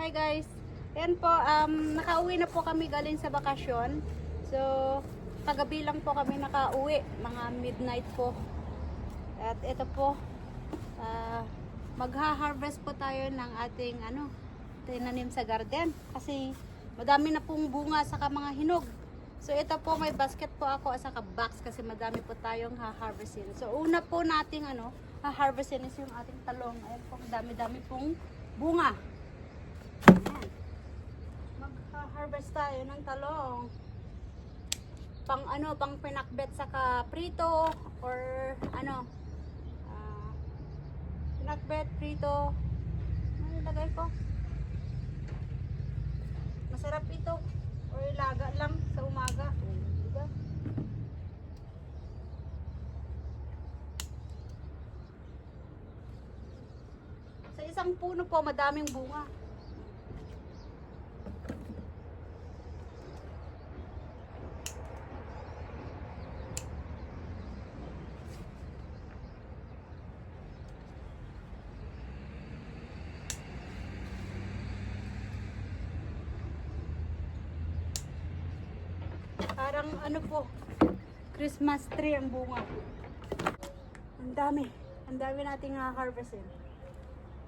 Hi guys. Ayan po, nakauwi na po kami galing sa bakasyon. So, kagabi lang po kami nakauwi, mga midnight po. At ito po, magha-harvest po tayo ng ating tinanim sa garden. Kasi madami na pong bunga saka mga hinog. So ito po, may basket po ako at saka box kasi madami po tayong ha-harvestin. So una po nating ha-harvestin is yung ating talong. Ayan po, dami-dami pong bunga. Ayan. Mag-harvest tayo ng talong. Pang pinakbet saka prito or pinakbet, prito. Ano ilagay ko? Masarap ito. Or ilaga lang sa umaga. Diba? Sa isang puno po, madaming bunga. Parang Christmas tree ang bunga. Ang dami nating harvestin.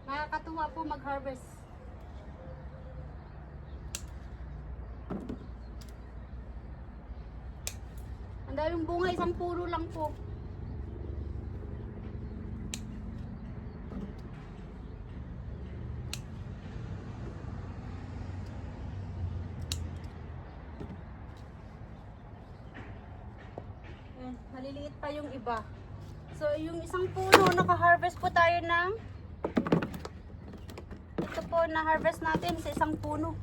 Nakakatuwa po mag-harvest. Ang daming bunga, isang puno lang po. Maliliit pa yung iba. So, yung isang puno, naka-harvest po tayo ng ito po, na-harvest natin sa isang puno.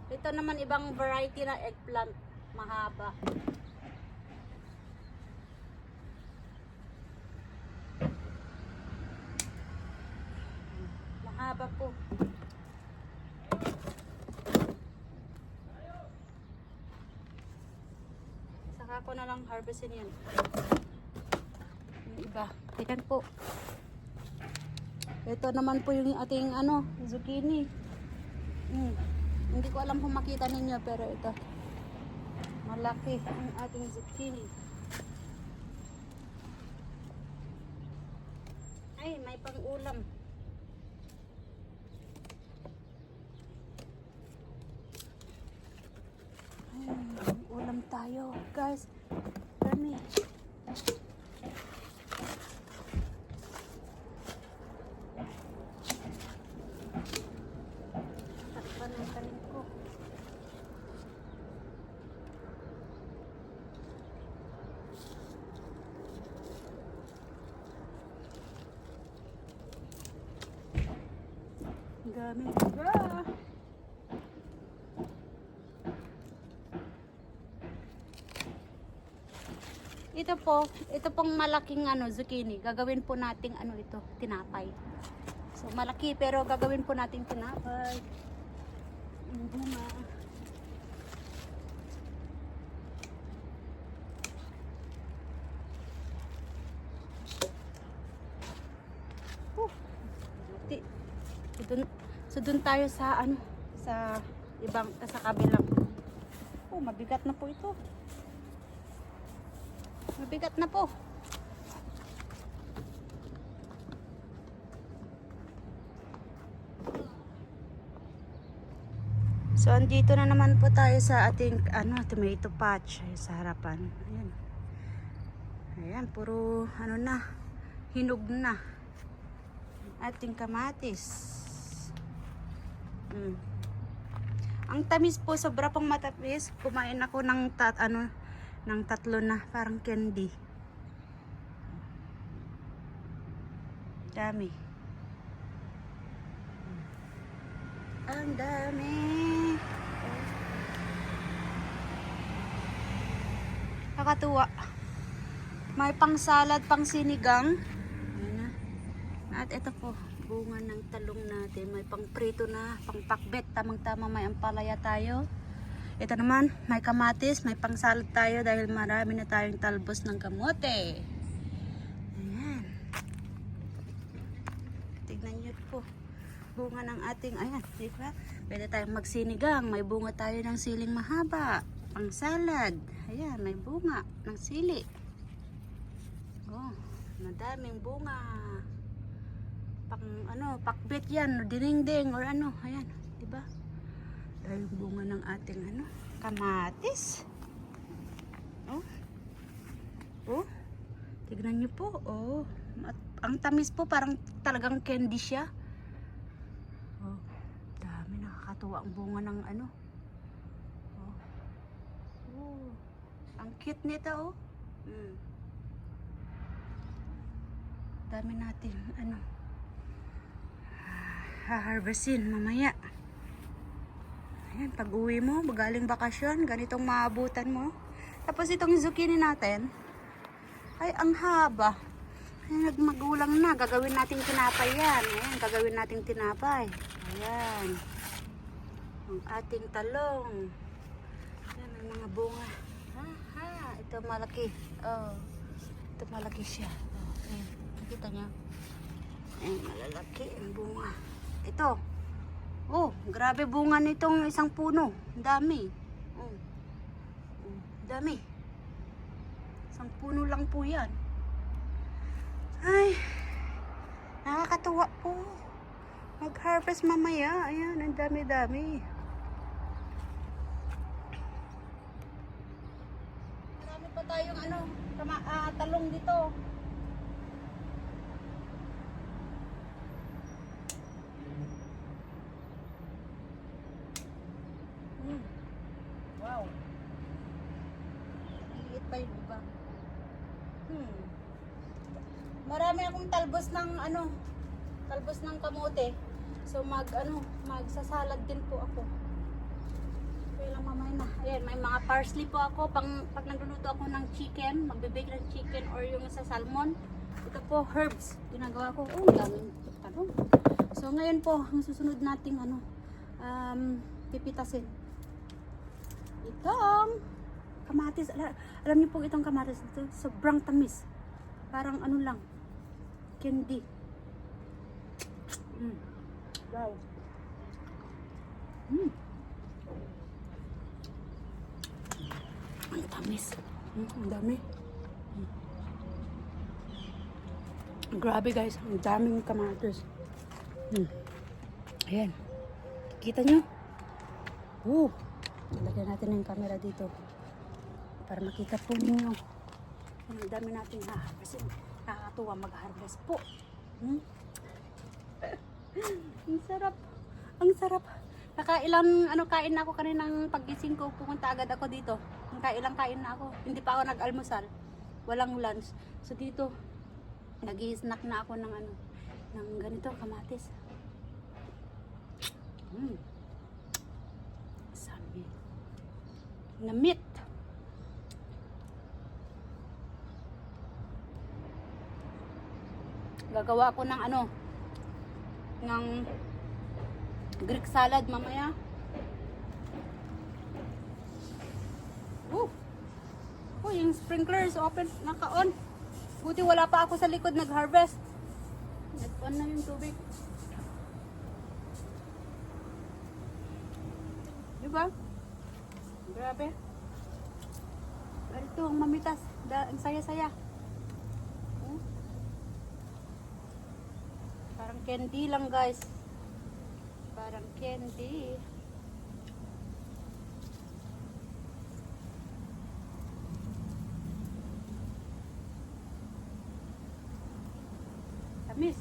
Ito naman ibang variety na eggplant. Mahaba. Mahaba po. Ako na lang harvestin yan. Yung iba. Tingnan po. Ito naman po yung ating zucchini. Hindi ko alam kung makita ninyo pero ito. Malaki ang ating zucchini. Ay, may pang-ulam. Ulam tayo, guys. Dami. Takpan ang talim ko. Dami. Ito pong malaking zucchini. Gagawin po nating ito, tinapay. So malaki pero gagawin po nating tinapay. Yung bunga. So dun tayo sa sa kabilang. Mabigat na po ito. Mabigat na po. So andito na naman po tayo sa ating tomato patch sa harapan. Ayan. Ayan, puro hinog na. Ating kamatis. Ang tamis po, sobra pang matamis. Kumain ako ng tatlo na, parang candy. Dami. Ang dami. Nakakatuwa. May pang salad, pang sinigang. Ayan na. At ito po, bunga ng talong natin. May pang prito na, pang pakbet. Tamang-tama may ampalaya tayo. Ito naman, may kamatis, may pang salad tayo dahil marami na tayong talbos ng kamote. tignan niyo po. Bunga ng ating, ayan, di ba? Pwede tayong magsinigang. May bunga tayo ng siling mahaba. Pang salad. Ayan, may bunga ng sili. Oh, madaming bunga. Pang, ano, pakbet yan, dinengdeng, or ano, ayan, di ba? Dahil bunga ng ating, ano, kamatis. Oh. Oh. Tignan niyo po, oh. Ang tamis po, parang talagang candy siya. Oh, dami, nakakatuwa ang bunga ng ano. Oh. Oh. Ang cute nito, oh. Dami natin, ano, haharvestin mamaya. Ayan, pag uwi mo, galing bakasyon, ganitong maabutan mo. Tapos itong zucchini natin, ay ang haba. Ay, nagmagulang na. Gagawin natin tinapay yan. Ayan, gagawin natin tinapay. Ayan. Ang ating talong. Ayan, ang mga bunga. Ha, ito malaki. Oh, ito malaki siya. Oh, ayan. Nakita niyo? Ayan, malalaki ang bunga. Ito. Oh, grabe bunga nitong isang puno. Ang dami. Oh. Oh, dami. Isang puno lang po yan. Ay, nakakatuwa po. Mag-harvest mamaya. Ayan, ang dami-dami. Marami pa tayong ano, talong dito. Wow. Liit pa yun, diba? Marami akong talbos ng ano, talbos ng kamote. So magsasalad din po ako. Kaya lang mamaya na. Ayan, may mga parsley po ako pag nagluluto ako ng chicken, magbe-bake ng chicken or yung sa salmon. Ito po herbs. Ginagawa ko. Oh, daming ano. So ngayon po, ang susunod nating ano, pipitasin. Itong kamatis. Alam niyo po itong kamatis ito, sobrang tamis. Parang ano lang, candy. Wow. Ang tamis. Ang dami. Grabe guys, ang daming kamatis. Ayan. Kita nyo? Lagyan natin yung camera dito para makita po ninyo. Ang dami natin kasi nakakatuwa mag-harvest po. Ang sarap. Ang sarap. Nakailang kain na ako kaninang pagising ko, pumunta agad ako dito. Nakailang kain na ako. Hindi pa ako nag-almusal. Walang lunch. So dito nag-i-snack na ako ng ng ganito kamatis. Sabi. Namit. Gagawa ako ng ng Greek salad mamaya. Yung sprinklers open, naka-on. Buti wala pa ako sa likod nag-harvest. Nag-on na yung tubig. Diba? Grabe. Ito ang mamitas. Ang saya-saya. Parang candy lang guys. Parang candy. Tamis.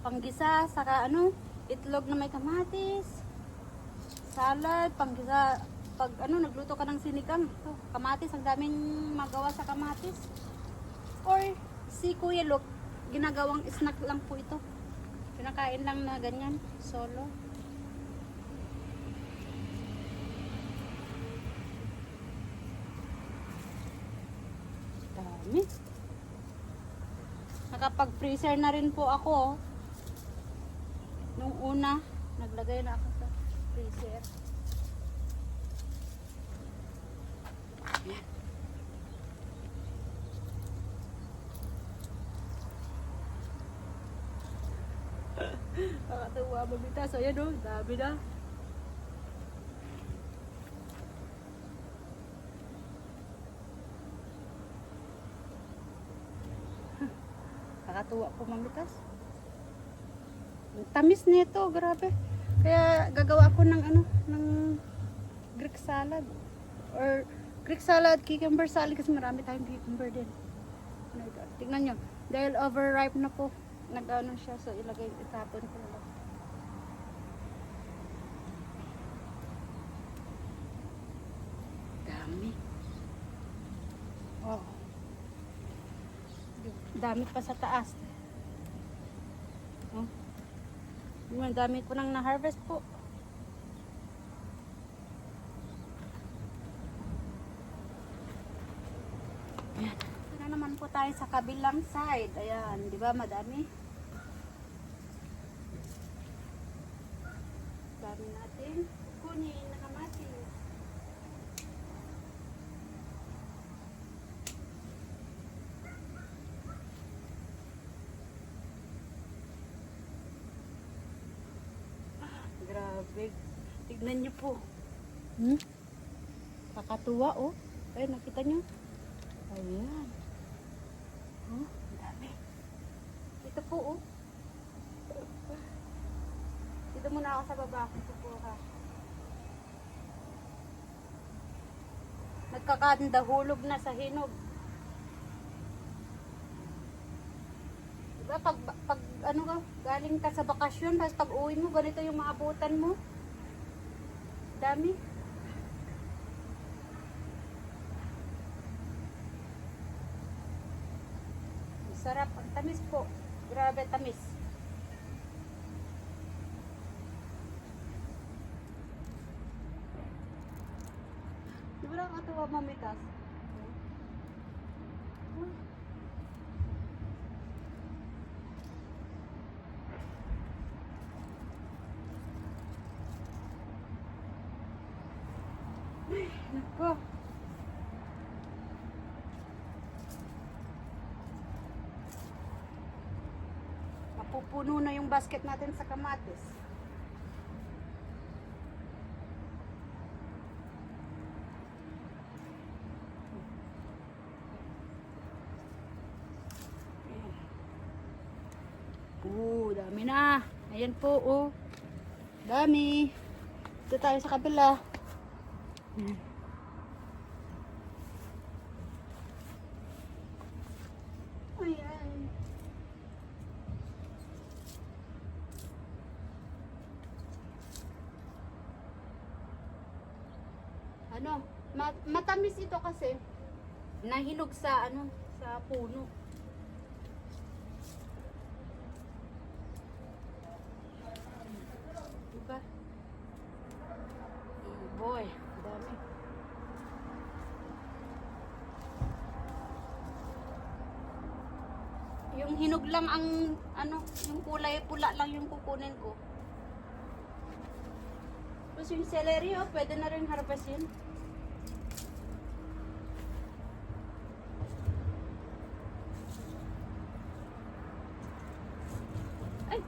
Panggisa, saka itlog na may kamatis. Salad, panggisa. Pag nagluto ka ng sinigang. Kamatis, ang daming magawa sa kamatis. Or si Kuya Luke, ginagawang snack lang po ito. Pinakain lang na ganyan, solo. Dami. Nakapag-freezer na rin po ako. Nung una, naglagay na ako sa freezer. Ayan. Nakakatuwa mamitas. Ayan o, dami na. Nakakatuwa po mamitas. Ang tamis nito, grabe. Kaya gagawa ako ng ano, ng Greek salad. Or Greek salad, cucumber salad kasi marami tayong cucumber din. Ano ito? Tingnan nyo. Dahil overripe na po. Nag-ano siya. So ilagay, itapon ko lang. Dami. Oh. Dami pa sa taas. Oh. Yung dami ko nang na-harvest po. Ayan. Ito na naman po tayo sa kabilang side. Ayan, di ba madami? Dami natin kunin na kamatis. Grabe. Tignan niyo po. Kakatuwa oh. Ay, nakita niyo? Ayan. Oh, dami. Ito po oh. Dito muna ako sa baba. Ito po ha. Nagkakandahulog na sa hinog. Diba pag ano ka, galing ka sa bakasyon, tapos pag uwi mo, ganito yung maabutan mo. Dami. Sarap, ang tamis po. Grabe tamis. Di ba nakakatuwa mamitas? Nako. Mapupuno na yung basket natin sa kamatis. Dami na. Ayan po, oh. Dami. Ito tayo sa kabila. Ayan. Ayan. Ano, matamis ito kasi nahinog sa ano, sa puno. Diba? Oh boy, dami. Yung hinog lang ang ano, yung kulay pula lang yung kukunin ko. Tapos yung celery, oh, pwede na rin harvestin. Ay!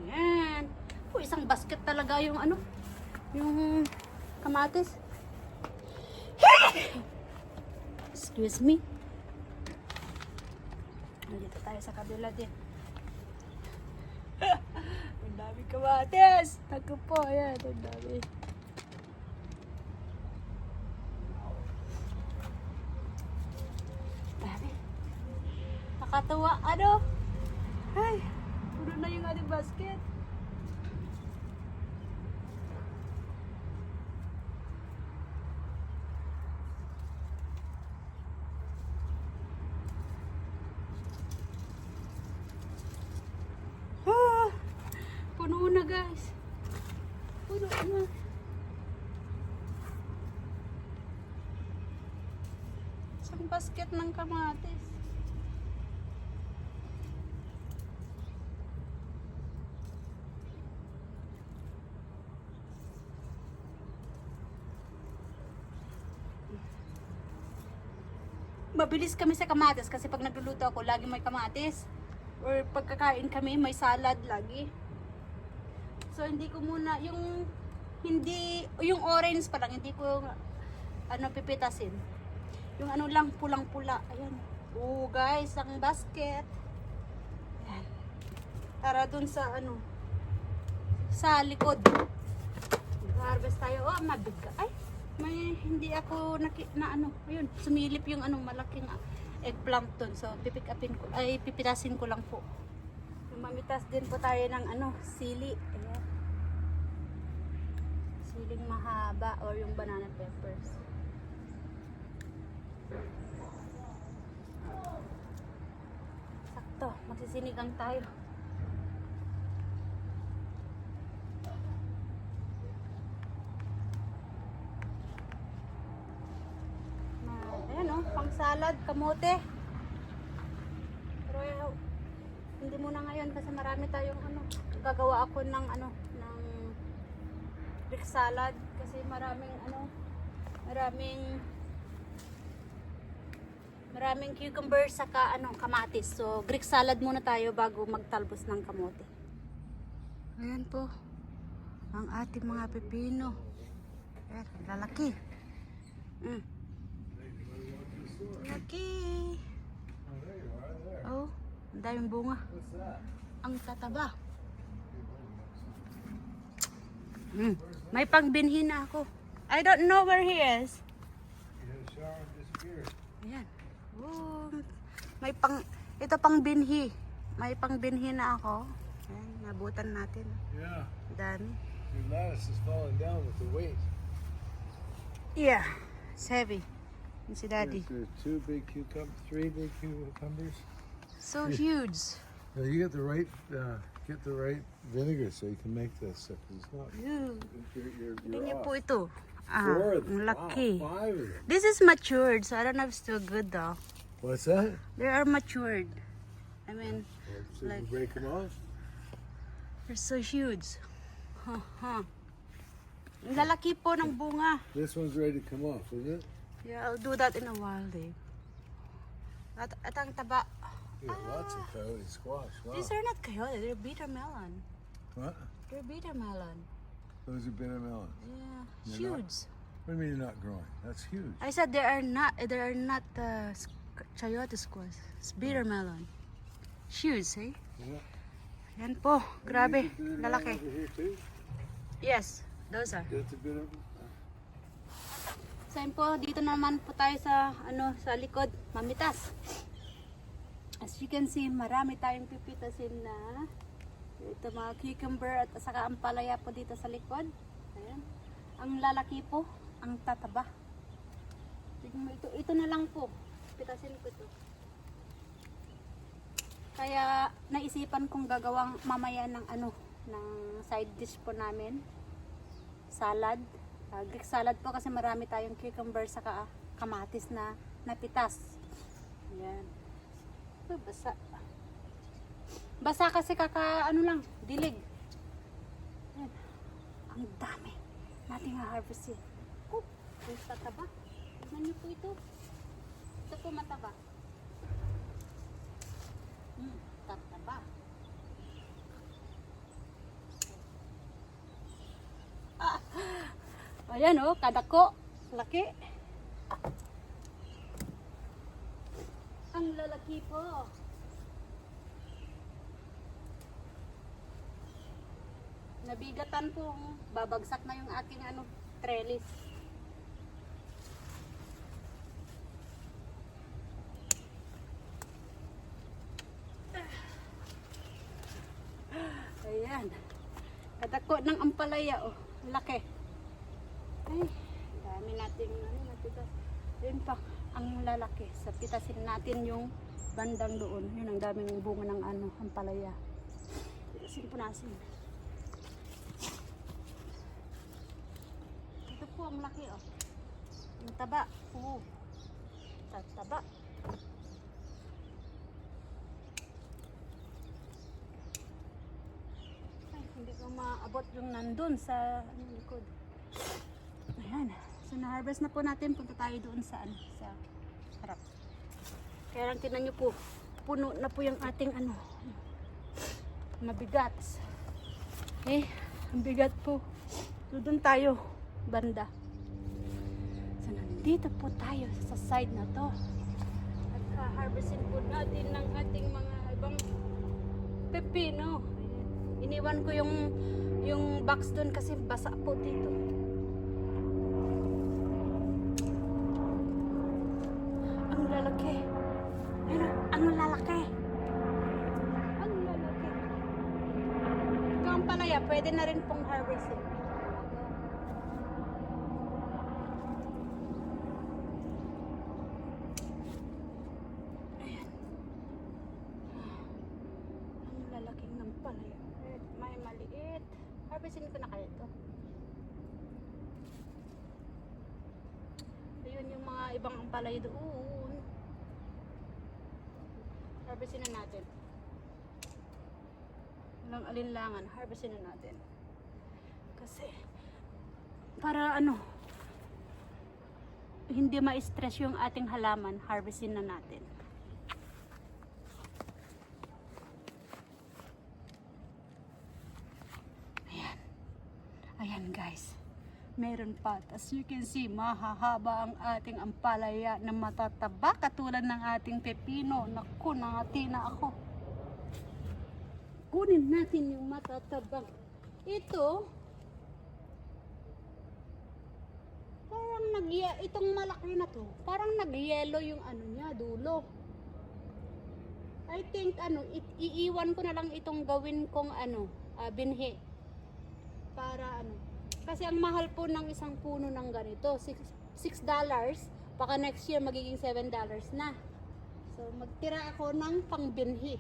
Ayan. Oh, isang basket talaga yung ano, yung kamatis. Excuse me. Dito tayo sa kabila din. Ang dami kamatis. Naku po, ayan, ang dami. Dami. Nakatawa, ano? Ay, puno na yung ating basket. Puno na guys. Puno na. Isang basket ng kamatis. Mabilis kami sa kamatis kasi pag nagluluto ako, lagi may kamatis. or pagkakain kami, may salad lagi. So hindi ko muna yung orange pa lang, hindi ko pipitasin. Yung ano lang, pulang-pula. Ayan. Oh guys, ang basket. Ayan. Tara dun sa sa likod. Harvest tayo. Oh, mabiga. Ay, may hindi ako ayun, sumilip yung malaking eggplant dun. So pipitasin ko lang po. Mamitas din po tayo ng sili. Ayan. Siling mahaba or yung banana peppers. Sakto, magsisinigang tayo. Ayan pang salad, kamote. Pero hindi muna ngayon kasi marami tayong gagawa ako ng ng Greek salad kasi maraming cucumber saka kamatis. So Greek salad muna tayo bago magtalbos ng kamote. Ayan po ang ating mga pepino. Ayan, lalaki. Laki. Oh, ang daming bunga. Ang tataba. May pangbinhi na ako. I don't know where he is. Ayan. Oh, ito pang binhi. May pangbinhi na ako. Ayan, nabutan natin. Yeah. Dami. Your lettuce is falling down with the weight. Yeah, it's heavy. You see, Daddy. There's three big cucumbers. So huge. Now you get the right vinegar so you can make this. It's not. Ooh. You're Tingnan off. po ito. Four of Ang them. laki. Wow, 5 of them. This is matured, so I don't know if it's still good though. What's that? They are matured. I mean, So you Like- break them off. they're so huge. Ang lalaki po ng bunga. This one's ready to come off, isn't it? Yeah, I'll do that in a while, Dave. At ang taba. You got lots of coyote squash. Wow. These are not coyote, they're bitter melon. What? They're bitter melon. Those are bitter melons. Yeah, They're not- huge. What do you mean they're not growing? That's huge. I said they are not coyote squash. It's bitter melon. Huge, eh? Yeah. Yan po, grabe, Is the bitter melon lalaki. over here too? Yes, those are. That's a bitter. Saan po, dito naman po tayo sa sa likod, mamitas. As you can see, marami tayong pipitasin na ito mga cucumber at saka ang palaya po dito sa likod. Ayan. Ang lalaki po, ang tataba. Tignan mo ito na lang po. Pitasin ko ito. Kaya naisipan kong gagawang mamaya ng ng side dish po namin. Salad. Greek salad po kasi marami tayong cucumber saka kamatis na napitas. Ayan. Uy, basa. Basa kasi lang, dilig. Ayan. Ang dami nating ha-harvest yun. Oh, ang tataba. Tignan niyo po ito. Ito po mataba. Tataba. Ayan kadako. Laki. Ang lalaki po. Nabigatan pong babagsak na yung aking trellis. Ayan. Kadako ng ampalaya laki. Ay, dami nating natigas. Yun pa, ang lalaki. Sa pitasin natin yung bandang doon. Yun ang daming bunga ng ampalaya. Pitasin po natin. Ito po ang laki Yung taba. Taba. Ay, hindi ko maabot yung nandun sa likod. Ayan. So, na-harvest na po natin. Punta tayo doon sa harap. Kaya lang tinan nyo po. puno na po yung ating ano, mabigat. Eh, ang bigat po. So, doon tayo, banda. So, nandito po tayo sa side na to. At harvestin po natin ng ating mga ibang pepino. Ayan. Iniwan ko yung box doon kasi basa po dito. Ang lalaki. Ayun, ang lalaki. Ang lalaki. Ito ang palaya, pwede na rin pong harvestin. Ayan. Ang lalaking ng palaya. May maliit. Harvestin ko na kayo ito. Ayun yung mga ibang palaya doon. Harvestin na natin. Walang alinlangan. Harvestin na natin. Kasi, para ano, hindi ma-stress yung ating halaman, harvestin na natin. Ayan. Ayan guys. Meron pa. As you can see, mahahaba ang ating ampalaya na matataba katulad ng ating pepino. Naku, nangati na ako. Kunin natin yung matatabang. Ito, parang itong malaki na to, parang nag-yellow yung ano niya, dulo. I think iiwan ko na lang itong gawin kong binhi. Para kasi ang mahal po ng isang puno ng ganito, $6. Baka next year magiging $7 na. So magtira ako ng pangbinhi.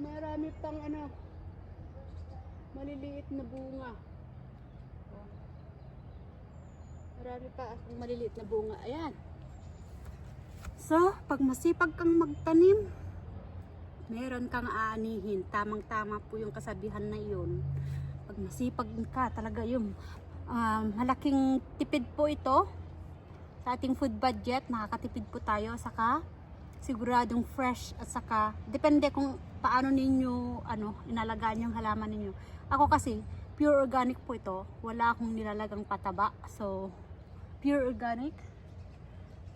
Marami pang maliliit na bunga. Marami pa akong maliliit na bunga. Ayan. So, pag masipag kang magtanim, meron kang aanihin. Tamang-tama po yung kasabihan na yun. Pag masipag ka, talaga yung malaking tipid po ito sa ating food budget. Nakakatipid po tayo. Saka, siguradong fresh at saka, depende kung paano ninyo inalagaan yung halaman ninyo. Ako kasi, pure organic po ito. Wala akong nilalagang pataba. So, pure organic.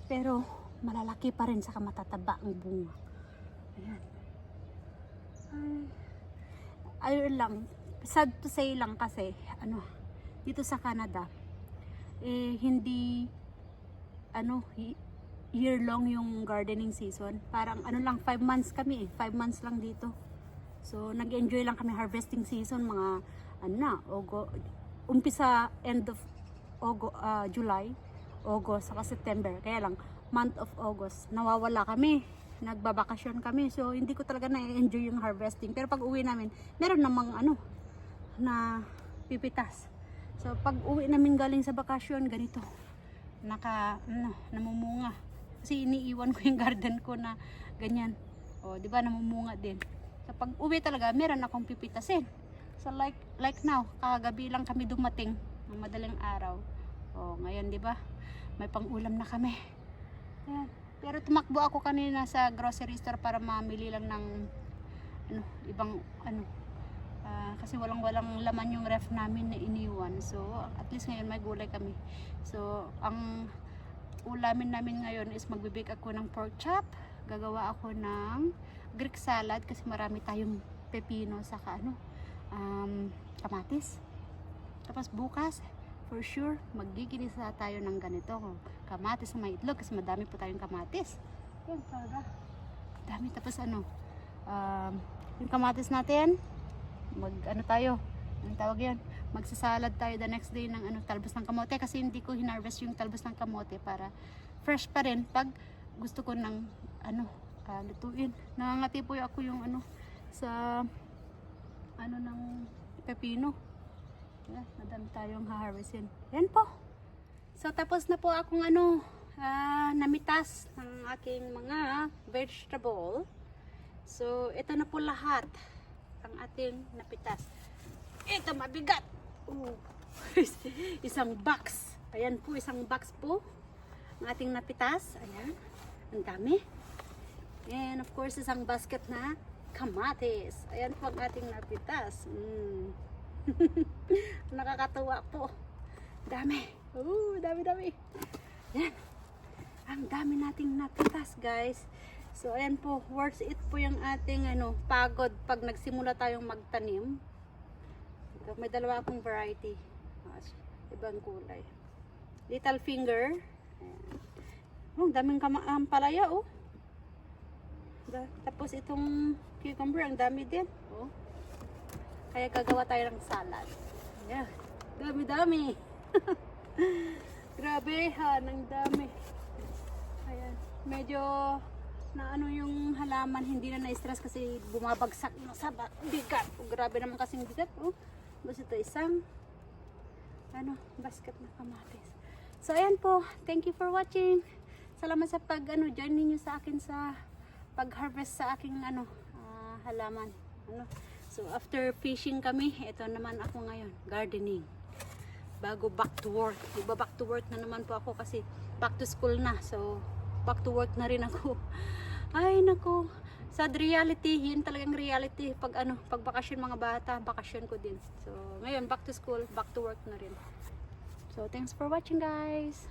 Pero, malalaki pa rin saka matataba ang bunga. Ayan. Ayun lang, sad to say lang kasi dito sa Canada hindi year long yung gardening season. Parang lang 5 months kami 5 months lang dito. So nag-enjoy lang kami harvesting season mga umpisa end of July, August saka September. Kaya lang month of August nawawala kami. Nagbabakasyon kami. So, hindi ko talaga na-enjoy yung harvesting. Pero pag uwi namin, meron namang na pipitas. So, pag uwi namin galing sa bakasyon, ganito. Namumunga. Kasi iniiwan ko yung garden ko na ganyan. O, di ba, namumunga din. So, pag uwi talaga, meron akong pipitasin. So, like now, kagabi lang kami dumating ng madaling araw. O, ngayon, di ba, may pang-ulam na kami. Ayan. Pero tumakbo ako kanina sa grocery store para mamili lang ng ibang kasi walang laman yung ref namin na iniwan. So at least ngayon may gulay kami. So ang ulamin namin ngayon is magbibake ako ng pork chop. Gagawa ako ng Greek salad kasi marami tayong pepino saka kamatis. Tapos bukas for sure, magiginisa tayo ng ganito. Kamatis na may itlog kasi madami po tayong kamatis. Yan, talaga. Dami. Tapos yung kamatis natin, tayo, anong tawag yan? Magsasalad tayo the next day ng talbos ng kamote kasi hindi ko hinarvest yung talbos ng kamote para fresh pa rin pag gusto ko ng lutuin. Nangangati po ako yung sa ng pepino. Yeah, madami tayong haharvestin. Yan po. So tapos na po akong namitas ng aking mga vegetable. So ito na po lahat ang ating napitas. Ito mabigat. Isang box. Ayan po, isang box po. ang ating napitas. Ayan. Ang dami. And of course, isang basket na kamatis. Ayan po ang ating napitas. Nakakatuwa po. Dami. Dami. Yan. Ang dami nating napitas, guys. So, ayan po. Worth it po yung ating pagod pag nagsimula tayong magtanim. Ito, may dalawa akong variety. Ibang kulay. Little finger. Ayan. Daming palaya, oh. Tapos itong cucumber, ang dami din. Oh. Kaya gagawa tayo ng salad. Yeah. Dami. Grabe, ang dami. Ayan. Medyo yung halaman, hindi na na-stress kasi bumabagsak na sa bigat. Grabe naman kasing bigat. Oh. Basta ito isang basket na kamatis. So ayan po. Thank you for watching. Salamat sa join ninyo sa akin sa pag-harvest sa aking halaman. So after fishing kami, ito naman ako ngayon, gardening. Bago back to work. Diba back to work na naman po ako kasi back to school na. So back to work na rin ako. Ay nako. Sad reality, yun talagang reality pag pag bakasyon mga bata, bakasyon ko din. So ngayon back to school, back to work na rin. So thanks for watching, guys.